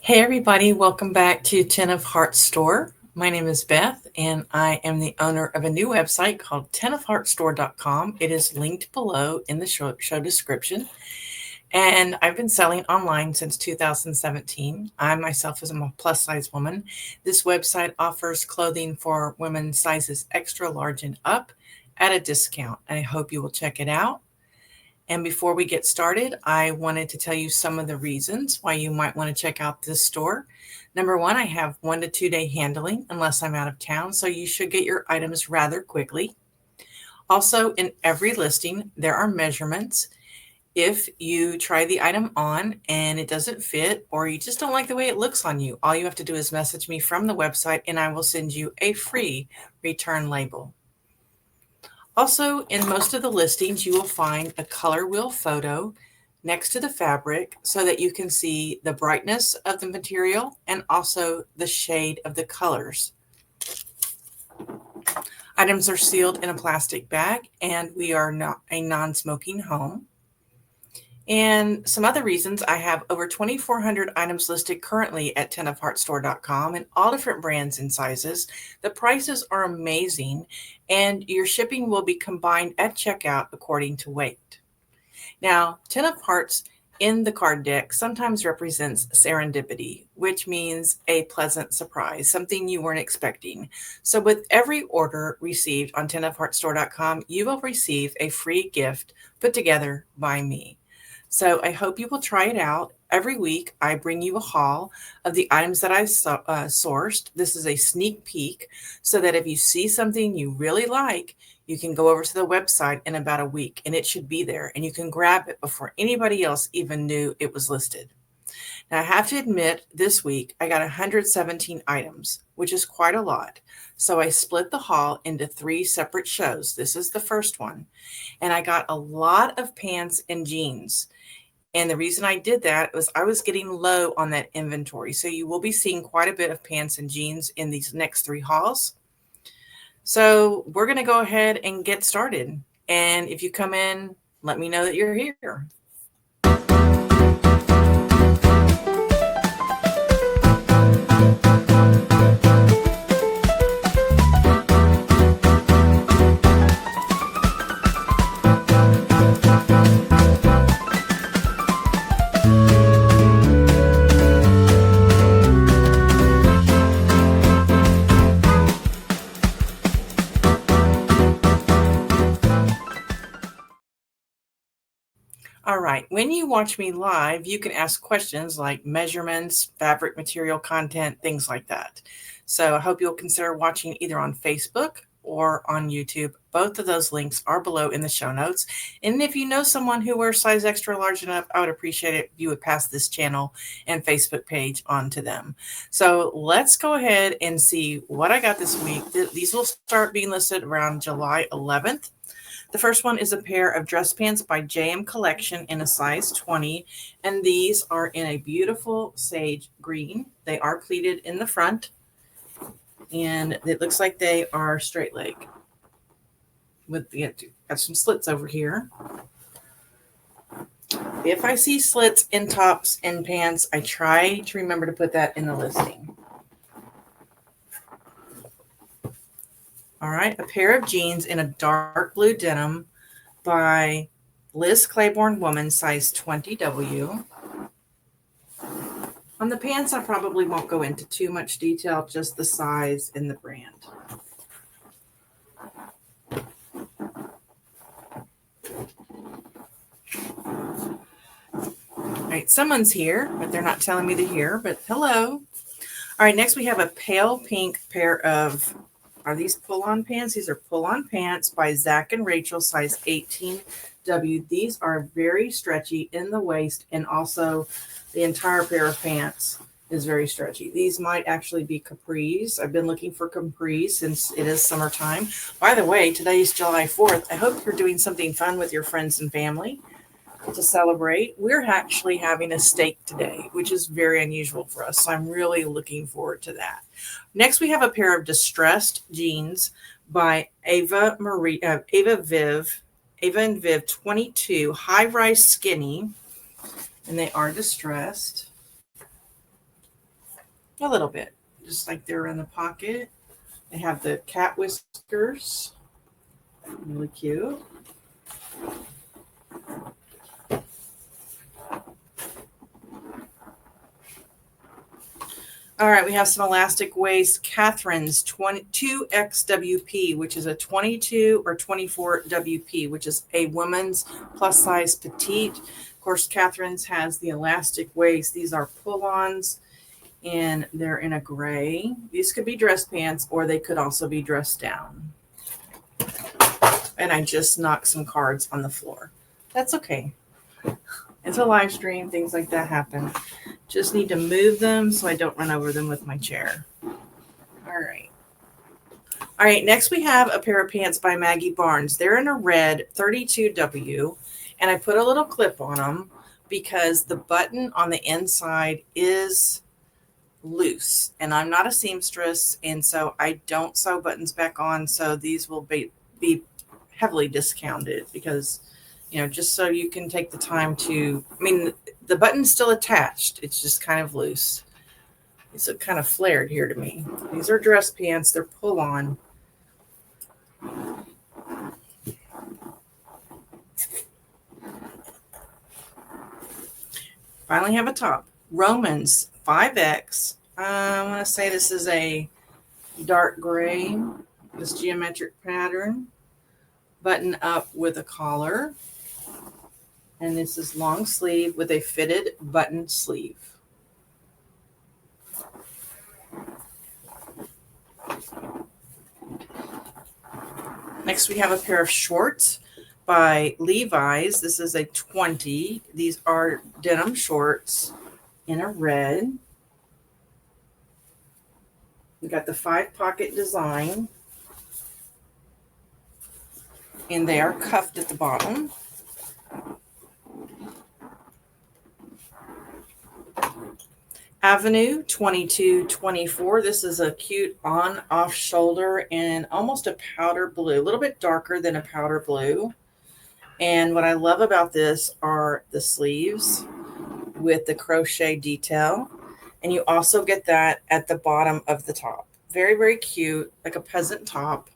Hey everybody, welcome back to Ten of Hearts Store. My name is Beth and I am the owner of a new website called tenofheartstore.com. It is linked below in the show description. And I've been selling online since 2017. I myself am a plus size woman. This website offers clothing for women sizes extra large and up at a discount. I hope you will check it out. And before we get started, I wanted to tell you some of the reasons why you might want to check out this store. Number one, I have 1 to 2 day handling unless I'm out of town, so you should get your items rather quickly. Also, in every listing, there are measurements. If you try the item on and it doesn't fit, or you just don't like the way it looks on you, all you have to do is message me from the website and I will send you a free return label. Also, in most of the listings, you will find a color wheel photo next to the fabric so that you can see the brightness of the material and also the shade of the colors. Items are sealed in a plastic bag and we are not a non-smoking home. And some other reasons, I have over 2,400 items listed currently at tenofheartstore.com in all different brands and sizes. The prices are amazing, and your shipping will be combined at checkout according to weight. Now, Ten of Hearts in the card deck sometimes represents serendipity, which means a pleasant surprise, something you weren't expecting. So with every order received on tenofheartstore.com, you will receive a free gift put together by me. So I hope you will try it out. Every week, I bring you a haul of the items that I sourced. This is a sneak peek so that if you see something you really like, you can go over to the website in about a week and it should be there and you can grab it before anybody else even knew it was listed. Now, I have to admit, this week I got 117 items, which is quite a lot. So I split the haul into 3 separate shows. This is the first one. And I got a lot of pants and jeans. And the reason I did that was I was getting low on that inventory. So you will be seeing quite a bit of pants and jeans in these next 3 hauls. So we're going to go ahead and get started. And if you come in, let me know that you're here. All right. When you watch me live, you can ask questions like measurements, fabric material content, things like that. So I hope you'll consider watching either on Facebook or on YouTube. Both of those links are below in the show notes. And if you know someone who wears size extra large enough, I would appreciate it if you would pass this channel and Facebook page on to them. So let's go ahead and see what I got this week. These will start being listed around July 11th. The first one is a pair of dress pants by JM Collection in a size 20. And these are in a beautiful sage green. They are pleated in the front. And it looks like they are straight leg. Got some slits over here. If I see slits in tops and pants, I try to remember to put that in the listing. All right, a pair of jeans in a dark blue denim by Liz Claiborne Woman, size 20W. On the pants, I probably won't go into too much detail, just the size and the brand. All right, someone's here, but they're not telling me they're here, but hello. All right, next we have a pale pink pair of, are these pull-on pants? These are pull-on pants by Zach and Rachel, size 18W. These are very stretchy in the waist, and also the entire pair of pants is very stretchy. These might actually be capris. I've been looking for capris since it is summertime. By the way, today is July 4th. I hope you're doing something fun with your friends and family to celebrate. We're actually having a steak today, which is very unusual for us. So I'm really looking forward to that. Next, we have a pair of distressed jeans by Ava and Viv 22, high rise skinny, and they are distressed. A little bit, just like they're in the pocket. They have the cat whiskers, really cute. All right, we have some elastic waist Catherine's 22XWP, which is a 22 or 24 WP, which is a woman's plus size petite. Of course, Catherine's has the elastic waist. These are pull-ons, and they're in a gray. These could be dress pants, or they could also be dressed down. And I just knocked some cards on the floor. That's okay. It's a live stream. Things like that happen. Just need to move them so I don't run over them with my chair. All right. All right, next we have a pair of pants by Maggie Barnes. They're in a red 32W, and I put a little clip on them because the button on the inside is loose, and I'm not a seamstress, and so I don't sew buttons back on, so these will be heavily discounted because, you know, just so you can take the time to, I mean, the button's still attached. It's just kind of loose. It's kind of flared here to me. These are dress pants. They're pull on. Finally have a top. Romans 5X. I want to say this is a dark gray, this geometric pattern. Button up with a collar. And this is long sleeve with a fitted button sleeve. Next, we have a pair of shorts by Levi's. This is a 20. These are denim shorts in a red. We got the 5-pocket design. And they are cuffed at the bottom. Avenue 2224. This is a cute on-off shoulder in almost a powder blue, a little bit darker than a powder blue. And what I love about this are the sleeves with the crochet detail. And you also get that at the bottom of the top. Very, very cute, like a peasant top.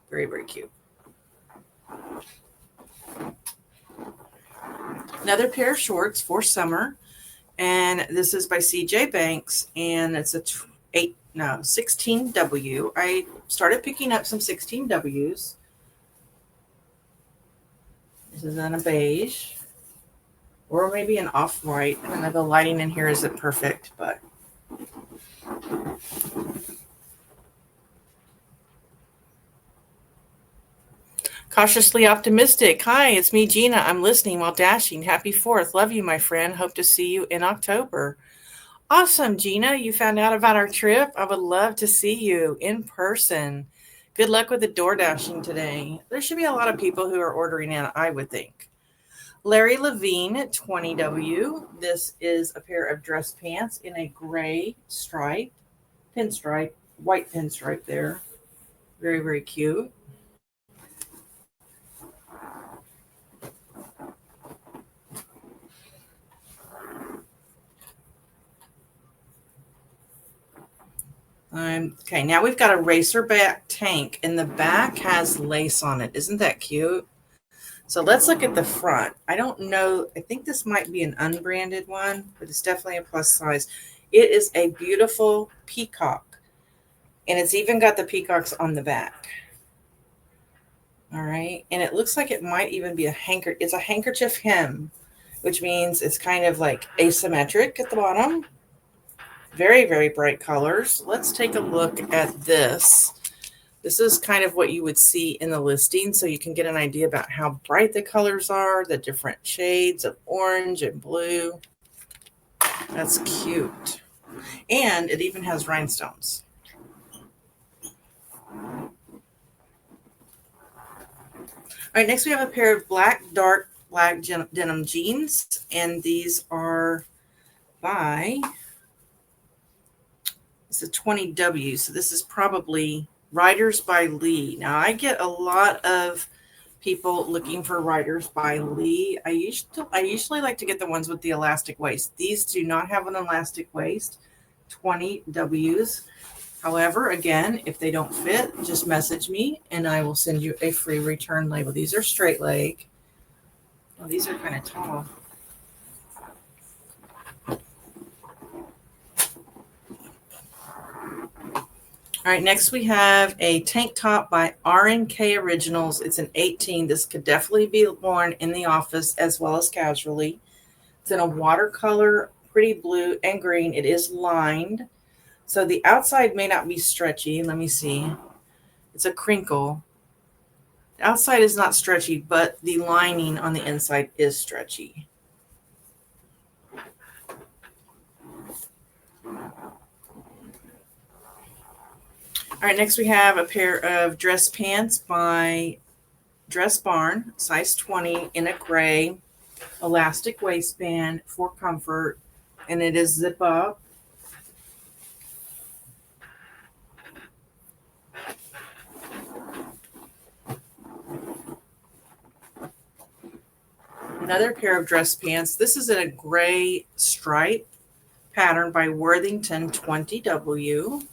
Very, very cute. Another pair of shorts for summer. And this is by CJ Banks, and it's a 16W. I started picking up some 16Ws. This is in a beige, or maybe an off-white. I don't know, the lighting in here isn't perfect, but Cautiously optimistic. Hi, it's me, Gina. I'm listening while dashing. Happy 4th. Love you, my friend. Hope to see you in October. Awesome, Gina. You found out about our trip. I would love to see you in person. Good luck with the door dashing today. There should be a lot of people who are ordering in, I would think. Larry Levine, 20W. This is a pair of dress pants in a gray stripe, pinstripe, white pinstripe there. Very, very cute. Okay, now we've got a racerback tank, and the back has lace on it. Isn't that cute? So let's look at the front. I don't know. I think this might be an unbranded one, but it's definitely a plus size. It is a beautiful peacock, and it's even got the peacocks on the back. All right, and it looks like it might even be it's a handkerchief hem, which means it's kind of like asymmetric at the bottom. Very, very bright colors. Let's take a look at this. This is kind of what you would see in the listing, so you can get an idea about how bright the colors are, the different shades of orange and blue. That's cute. And it even has rhinestones. All right, next we have a pair of dark black denim jeans, and these are by... It's a 20W, so this is probably Riders by Lee. Now, I get a lot of people looking for Riders by Lee. I usually like to get the ones with the elastic waist. These do not have an elastic waist. 20 W's. However, again, if they don't fit, just message me and I will send you a free return label. These are straight leg. Oh, these are kind of tall. All right, next we have a tank top by R&K Originals. It's an 18. This could definitely be worn in the office as well as casually. It's in a watercolor, pretty blue and green. It is lined. So the outside may not be stretchy. Let me see. It's a crinkle. The outside is not stretchy, but the lining on the inside is stretchy. All right, next we have a pair of dress pants by Dress Barn, size 20 in a gray, elastic waistband for comfort, and it is zip up. Another pair of dress pants. This is in a gray stripe pattern by Worthington 20W.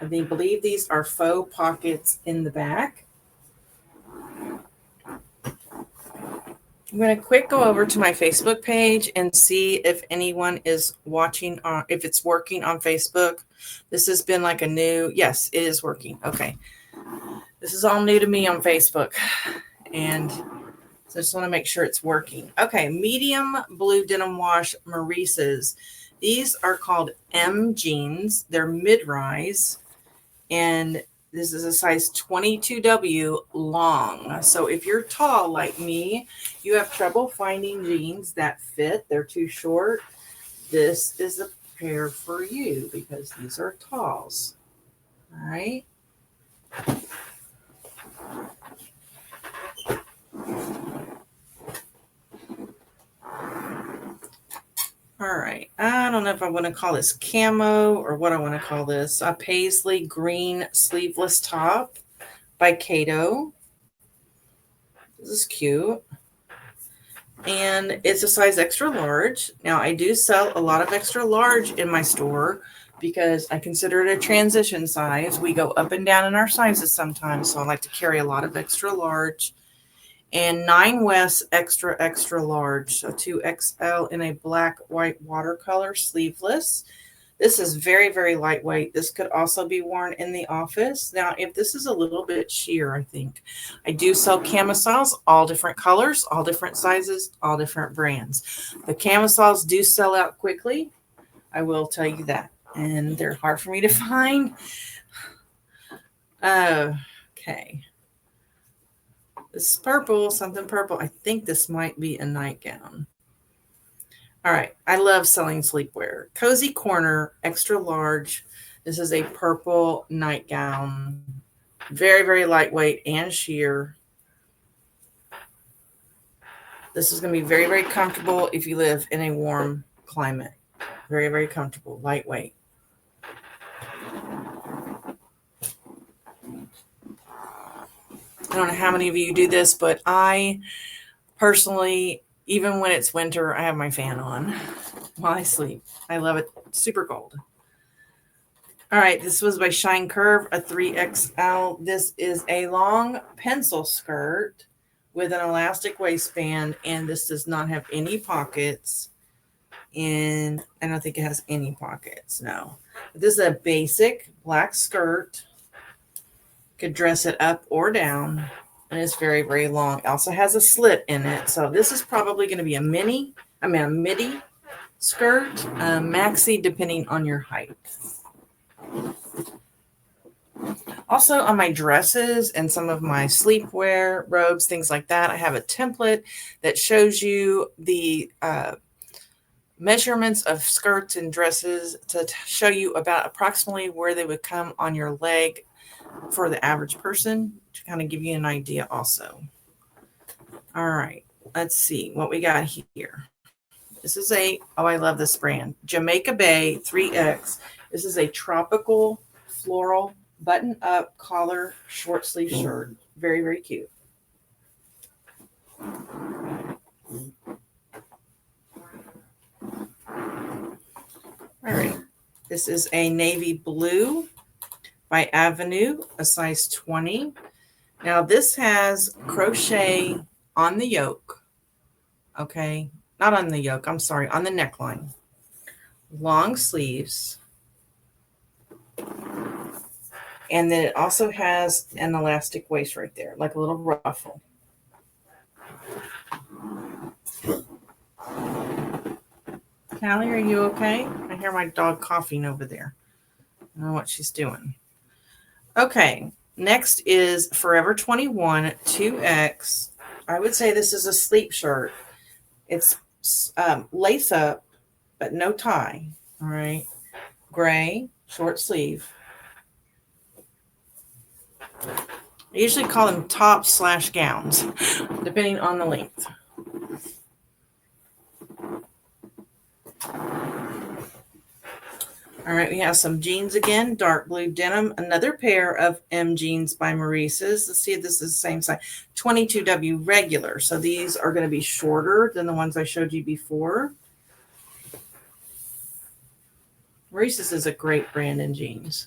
I believe these are faux pockets in the back. I'm going to quick go over to my Facebook page and see if anyone is watching, if it's working on Facebook. This has been like a new, yes, it is working. Okay. This is all new to me on Facebook. And so I just want to make sure it's working. Okay. Medium blue denim wash Maurice's. These are called M jeans. They're mid-rise. And this is a size 22W long. So if you're tall like me, you have trouble finding jeans that fit. They're too short. This is a pair for you because these are talls. All right. All right. I don't know if I want to call this camo or what I want to call this. A paisley green sleeveless top by Cato. This is cute. And it's a size extra large. Now, I do sell a lot of extra large in my store because I consider it a transition size. We go up and down in our sizes sometimes, so I like to carry a lot of extra large. And 9 West extra, extra large. So 2XL in a black, white watercolor sleeveless. This is very, very lightweight. This could also be worn in the office. Now, if this is a little bit sheer, I think. I do sell camisoles, all different colors, all different sizes, all different brands. The camisoles do sell out quickly. I will tell you that. And they're hard for me to find. Okay. This is purple, something purple. I think this might be a nightgown. All right. I love selling sleepwear. Cozy Corner, extra large. This is a purple nightgown. Very, very lightweight and sheer. This is going to be very, very comfortable if you live in a warm climate. Very, very comfortable, lightweight. I don't know how many of you do this, but I personally, even when it's winter, I have my fan on while I sleep. I love it. Super cold. All right. This was by Shine Curve, a 3XL. This is a long pencil skirt with an elastic waistband, and this does not have any pockets. And I don't think it has any pockets. No. This is a basic black skirt. Could dress it up or down, and it's very, very long. It also has a slit in it. So this is probably going to be a midi skirt, maxi, depending on your height. Also on my dresses and some of my sleepwear, robes, things like that, I have a template that shows you the measurements of skirts and dresses to show you about approximately where they would come on your leg for the average person, to kind of give you an idea also. All right, let's see what we got here. This is I love this brand, Jamaica Bay 3X. This is a tropical floral button up collar short sleeve shirt. Very, very cute. This is a navy blue by Avenue, a size 20. Now this has crochet on the yoke. Okay, not on the yoke, I'm sorry, on the neckline. Long sleeves. And then it also has an elastic waist right there, like a little ruffle. Callie, are you okay? I hear my dog coughing over there. I don't know what she's doing. Okay, next is Forever 21 2X. I would say this is a sleep shirt. It's lace up, but no tie. All right. Gray, short sleeve. I usually call them tops/gowns, depending on the length. All right, we have some jeans again, dark blue denim, another pair of M jeans by Maurice's. Let's see if this is the same size. 22W regular. So these are going to be shorter than the ones I showed you before. Maurice's is a great brand in jeans.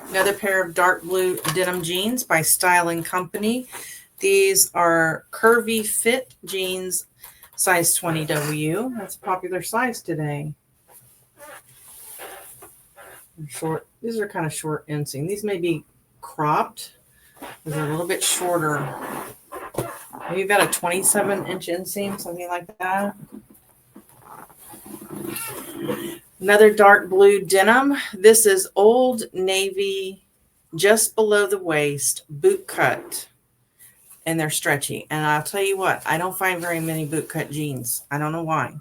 Another pair of dark blue denim jeans by Style & Company. These are curvy fit jeans, size 20W. That's a popular size today. Short. These are kind of short inseam. These may be cropped. These are a little bit shorter. Maybe about a 27-inch inseam, something like that. Another dark blue denim. This is Old Navy, just below the waist, boot cut. And they're stretchy. And I'll tell you what, I don't find very many boot cut jeans. I don't know why.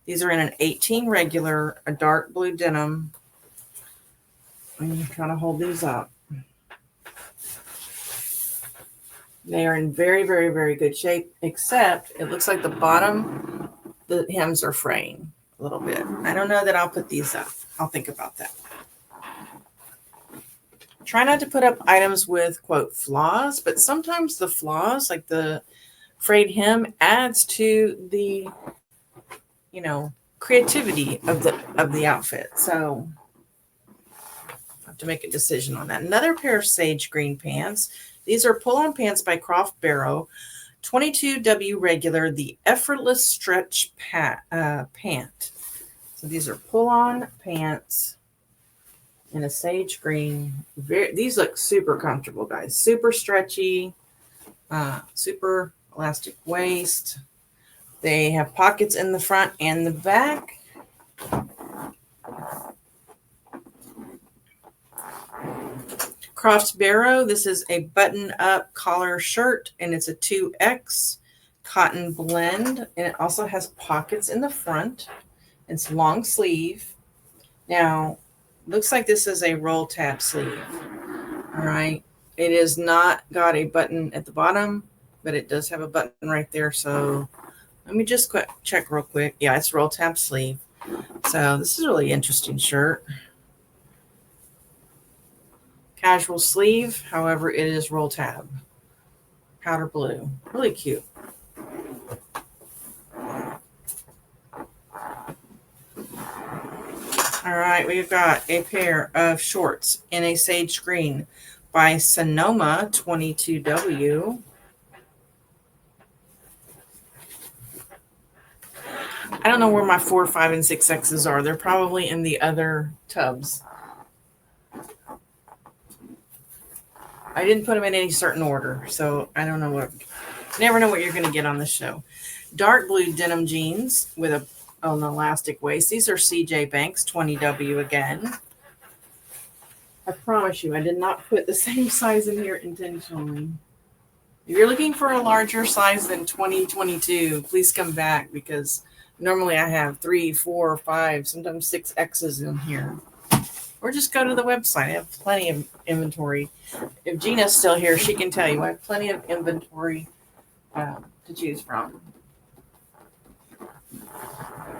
These are in an 18 regular, a dark blue denim. I'm trying to hold these up. They are in very, very, very good shape, except it looks like the bottom, the hems are fraying a little bit. I don't know that I'll put these up. I'll think about that. Try not to put up items with, quote, flaws, but sometimes the flaws, like the frayed hem, adds to the, creativity of the outfit. So I have to make a decision on that. Another pair of sage green pants. These are pull-on pants by Croft Barrow, 22W regular, the effortless stretch pant. So these are pull-on pants in a sage green. These look super comfortable, guys. Super stretchy, super elastic waist. They have pockets in the front and the back. Croft Barrow. This is a button-up collar shirt, and it's a 2X cotton blend, and it also has pockets in the front. It's long sleeve. Now, looks like this is a roll tab sleeve. All right. It is not got a button at the bottom, but it does have a button right there. So let me just check real quick. Yeah, it's roll tab sleeve. So this is a really interesting shirt. Casual sleeve. However, it is roll tab. Powder blue. Really cute. All right, we've got a pair of shorts in a sage green by Sonoma 22W. I don't know where my 4, 5, and 6X's are. They're probably in the other tubs. I didn't put them in any certain order, so I don't know what. Never know what you're going to get on this show. Dark blue denim jeans with an elastic waist. These are CJ Banks 20W again. I promise you, I did not put the same size in here intentionally. If you're looking for a larger size than 2022, please come back, because normally I have 3, 4, 5, sometimes 6X's in here. Or just go to the website. I have plenty of inventory. If Gina's still here, she can tell you I have plenty of inventory to choose from.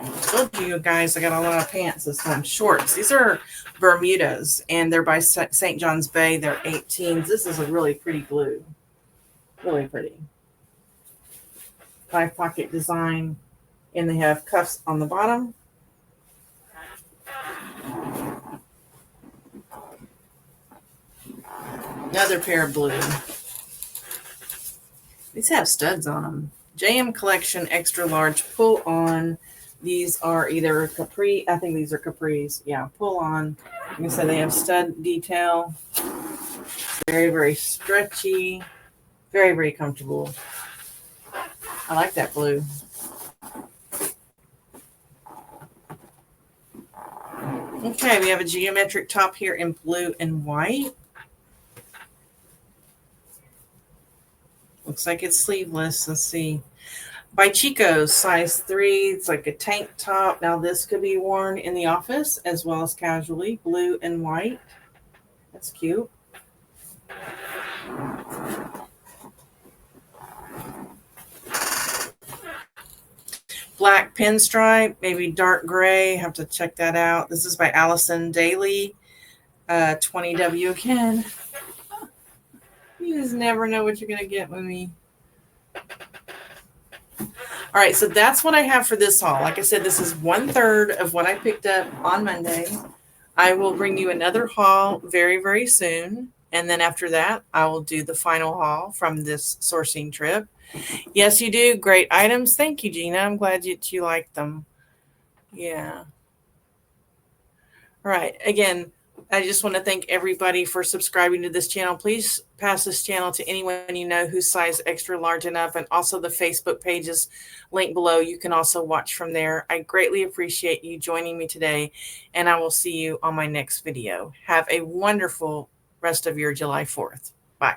I told you guys I got a lot of pants this time. Shorts. These are Bermudas, and they're by St. John's Bay. They're 18s. This is a really pretty blue. Really pretty. 5-pocket design, and they have cuffs on the bottom. Another pair of blue. These have studs on them. JM Collection Extra Large Pull On. These are either capri. I think these are capris. Yeah, pull on. Like I said, they have stud detail. Very, very stretchy. Very, very comfortable. I like that blue. Okay, we have a geometric top here in blue and white. Looks like it's sleeveless. Let's see. By Chico's, size 3. It's like a tank top. Now this could be worn in the office as well as casually. Blue and white. That's cute. Black pinstripe, maybe dark gray. Have to check that out. This is by Allison Daly. 20W again. You just never know what you're going to get with me. All right, so that's what I have for this haul. Like I said, this is 1/3 of what I picked up on Monday. I will bring you another haul very, very soon. And then after that, I will do the final haul from this sourcing trip. Yes, you do. Great items. Thank you, Gina. I'm glad you liked them. Yeah. All right. Again, I just want to thank everybody for subscribing to this channel. Please pass this channel to anyone you know who's size extra large and up. And also the Facebook pages linked below. You can also watch from there. I greatly appreciate you joining me today. And I will see you on my next video. Have a wonderful rest of your July 4th. Bye.